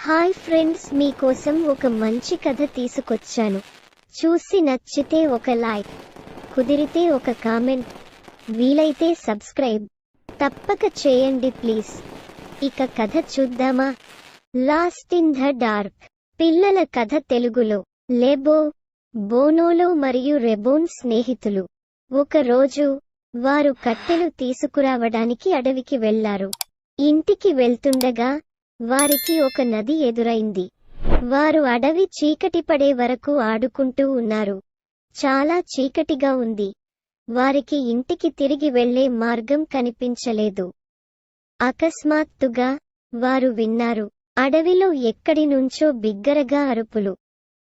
Hi friends, మీకోసం ఒక మంచి కథ తీసుకొచ్చాను. చూసి నచ్చితే ఒక లైక్, కుదిరితే ఒక కామెంట్, వీలైతే సబ్స్క్రైబ్ తప్పక చేయండి ప్లీజ్. ఇక కథ చూద్దామా? Last in the dark. పిల్లల కథ తెలుగులో. లెబో, బోనోలో మరియు రెబోన్ స్నేహితులు. ఒక రోజు వారు కట్టెలు తీసుకురావడానికి అడవికి వెళ్లారు. ఇంటికి వెళ్తుండగా వారికి ఒక నది ఎదురైంది. వారు అడవి చీకటి పడే వరకు ఆడుకుంటూ ఉన్నారు. చాలా చీకటిగా ఉంది. వారికి ఇంటికి తిరిగి వెళ్లే మార్గం కనిపించలేదు. అకస్మాత్తుగా వారు విన్నారు, అడవిలో ఎక్కడి నుంచో బిగ్గరగా అరుపులు.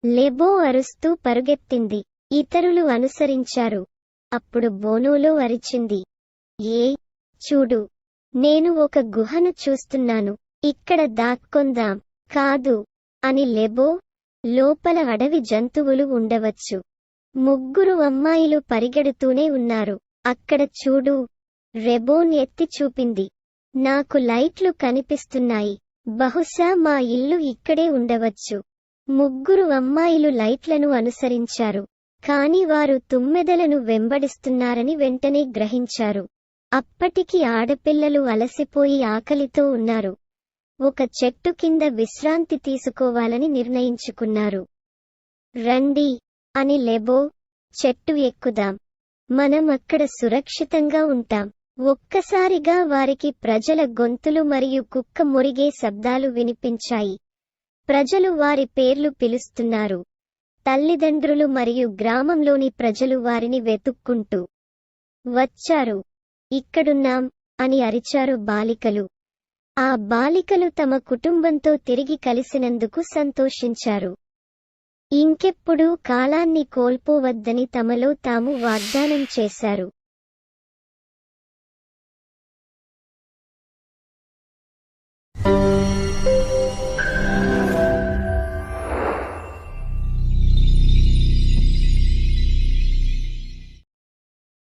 లెబో అరుస్తూ పరుగెత్తింది. ఇతరులు అనుసరించారు. అప్పుడు బోనోలో అరిచింది, ఏ చూడు, నేను ఒక గుహను చూస్తున్నాను, ఇక్కడ దాక్కొందాం. కాదు అని లెబో, లోపల అడవి జంతువులు ఉండవచ్చు. ముగ్గురు అమ్మాయిలు పరిగెడుతూనే ఉన్నారు. అక్కడ చూడు, రెబోన్ ఎత్తి చూపింది. నాకు లైట్లు కనిపిస్తున్నాయి. బహుశా మా ఇల్లు ఇక్కడే ఉండవచ్చు. ముగ్గురు అమ్మాయిలు లైట్లను అనుసరించారు. కాని వారు తుమ్మెదలను వెంబడిస్తున్నారని వెంటనే గ్రహించారు. అప్పటికి ఆడపిల్లలు అలసిపోయి ఆకలితో ఉన్నారు. ఒక చెట్టు కింద విశ్రాంతి తీసుకోవాలని నిర్ణయించుకున్నారు. రండి అని లెబో, చెట్టు ఎక్కుదాం. మనం అక్కడ సురక్షితంగా ఉంటాం. ఒక్కసారిగా వారికి ప్రజల గొంతులు మరియు కుక్క మొరిగే శబ్దాలు వినిపించాయి. ప్రజలు వారి పేర్లు పిలుస్తున్నారు. తల్లిదండ్రులు మరియు గ్రామంలోని ప్రజలు వారిని వెతుక్కుంటూ వచ్చారు. ఇక్కడున్నాం అని అరిచారు బాలికలు. ఆ బాలికలు తమ కుటుంబంతో తిరిగి కలిసినందుకు సంతోషించారు. ఇంకెప్పుడూ కాలాన్ని కోల్పోవద్దని తమలో తాము వాగ్దానం చేశారు.